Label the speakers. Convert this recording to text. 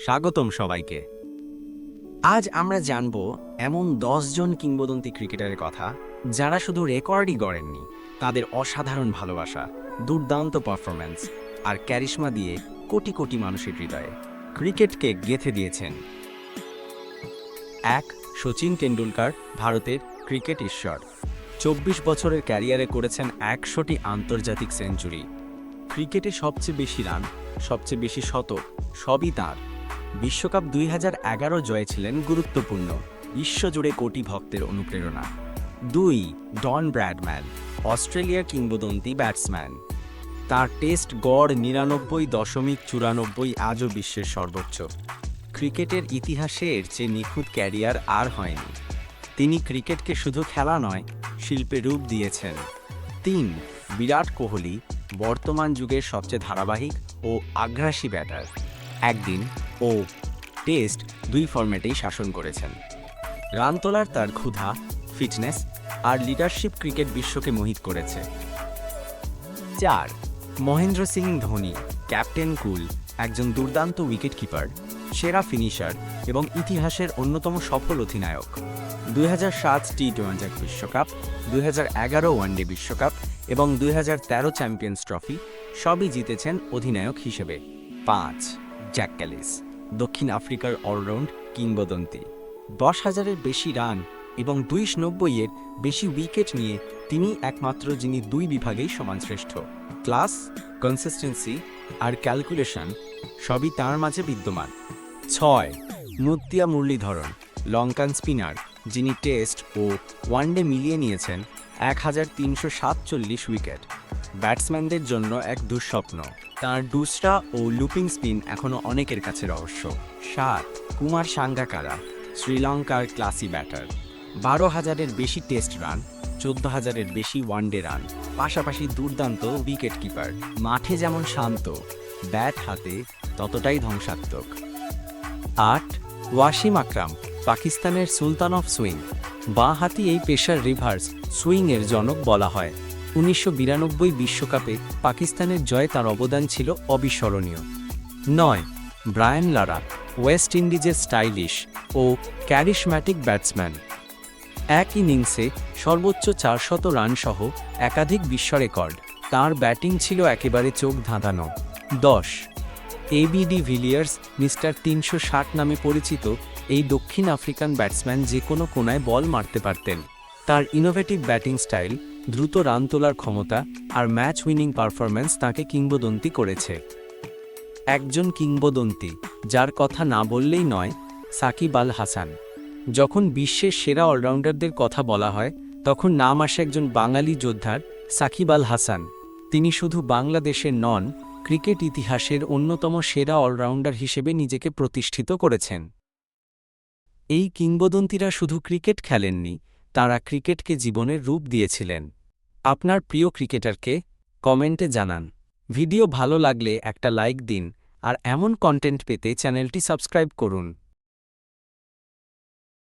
Speaker 1: স্বাগতম সবাইকে। আজ আমরা জানব এমন 10 জন কিংবদন্তি ক্রিকেটারের কথা যারা শুধু রেকর্ডই গড়েননি, তাদের অসাধারণ ভালোবাসা, দুর্দান্ত পারফরম্যান্স আর ক্যারিশমা দিয়ে কোটি কোটি মানুষের হৃদয়ে ক্রিকেটকে গেঁথে দিয়েছেন। 1. সচিন টেন্ডুলকার, ভারতের ক্রিকেট ঈশ্বর। 24 বছরের ক্যারিয়ারে করেছেন 100টি আন্তর্জাতিক সেঞ্চুরি। ক্রিকেটে সবচেয়ে বেশি রান, সবচেয়ে বেশি শতক সবই তাঁর। বিশ্বকাপ 2011 জয়ে ছিলেন গুরুত্বপূর্ণ, বিশ্বজুড়ে কোটি ভক্তের অনুপ্রেরণা। 2. ডন ব্র্যাডম্যান, অস্ট্রেলিয়ার কিংবদন্তি ব্যাটসম্যান। তার টেস্ট গড় 99.94 আজও বিশ্বের সর্বোচ্চ। ক্রিকেটের ইতিহাসে এর চেয়ে নিখুঁত ক্যারিয়ার আর হয়নি। তিনি ক্রিকেটকে শুধু খেলা নয়, শিল্পে রূপ দিয়েছেন। 3. বিরাট কোহলি, বর্তমান যুগের সবচেয়ে ধারাবাহিক ও আগ্রাসী ব্যাটার। একদিন ও টেস্ট 2 ফরম্যাটেই শাসন করেছেন। রান তোলার তার ক্ষুধা, ফিটনেস আর লিডারশিপ ক্রিকেট বিশ্বকে মোহিত করেছে। 4. মহেন্দ্র সিং ধোনি, ক্যাপ্টেন কুল, একজন দুর্দান্ত উইকেটকিপার, সেরা ফিনিশার এবং ইতিহাসের অন্যতম সফল অধিনায়ক। 2007 টি-20 বিশ্বকাপ, 2011 ওয়ানডে বিশ্বকাপ এবং 2013 চ্যাম্পিয়ন্স ট্রফি সবই জিতেছেন অধিনায়ক হিসেবে। 5. জ্যাক ক্যালিস, দক্ষিণ আফ্রিকার অলরাউন্ড কিংবদন্তি। 10,000-এর বেশি রান এবং 290-এর বেশি উইকেট নিয়ে তিনি একমাত্র যিনি 2 বিভাগেই সমান শ্রেষ্ঠ। ক্লাস, কনসিস্টেন্সি আর ক্যালকুলেশন সবই তাঁর মাঝে বিদ্যমান। 6. মুত্তিয়া মুরলীধরন, লঙ্কান স্পিনার, যিনি টেস্ট ও ওয়ানডে মিলিয়ে নিয়েছেন 1347 উইকেট। ব্যাটসম্যানদের জন্য এক দুঃস্বপ্ন। তাঁর ডুসরা ও লুপিং স্পিন এখনও অনেকের কাছে রহস্য। 7. কুমার সাঙ্গাকারা, শ্রীলঙ্কার ক্লাসি ব্যাটার। 12,000-এর বেশি টেস্ট রান, 14,000-এর বেশি ওয়ানডে রান, পাশাপাশি দুর্দান্ত উইকেট কিপার। মাঠে যেমন শান্ত, ব্যাট হাতে ততটাই ধ্বংসাত্মক। 8. ওয়াসিম আকরাম, পাকিস্তানের সুলতান অফ সুইং। বাঁ-হাতি এই পেসার রিভার্স সুইংয়ের জনক বলা হয়। 1992 বিশ্বকাপে পাকিস্তানের জয়ে তার অবদান ছিল অবিস্মরণীয়। 9. ব্রায়ান লারা, ওয়েস্ট ইন্ডিজের স্টাইলিশ ও ক্যারিশম্যাটিক ব্যাটসম্যান। এক ইনিংসে সর্বোচ্চ 400 রান সহ একাধিক বিশ্ব রেকর্ড। তাঁর ব্যাটিং ছিল একেবারে চোখ ধাঁধানো। 10. এবিডি ভিলিয়ার্স, মিস্টার 360 নামে পরিচিত এই দক্ষিণ আফ্রিকান ব্যাটসম্যান যে কোনো কোনায় বল মারতে পারতেন। তার ইনোভেটিভ ব্যাটিং স্টাইল, দ্রুত রান তোলার ক্ষমতা আর ম্যাচ উইনিং পারফরম্যান্স তাঁকে কিংবদন্তি করেছে। একজন কিংবদন্তি যার কথা না বললেই নয়, সাকিব আল হাসান। যখন বিশ্বের সেরা অলরাউন্ডারদের কথা বলা হয়, তখন নাম আসে একজন বাঙালি যোদ্ধার, সাকিব আল হাসান। তিনি শুধু বাংলাদেশের নন, ক্রিকেট ইতিহাসের অন্যতম সেরা অলরাউন্ডার হিসেবে নিজেকে প্রতিষ্ঠিত করেছেন। এই কিংবদন্তিরা শুধু ক্রিকেট খেলেননি, তাঁরা ক্রিকেটকে জীবনের রূপ দিয়েছিলেন। আপনার প্রিয় ক্রিকেটারকে কমেন্টে জানান। ভিডিও ভালো লাগলে একটা লাইক দিন আর এমন কন্টেন্ট পেতে চ্যানেলটি সাবস্ক্রাইব করুন।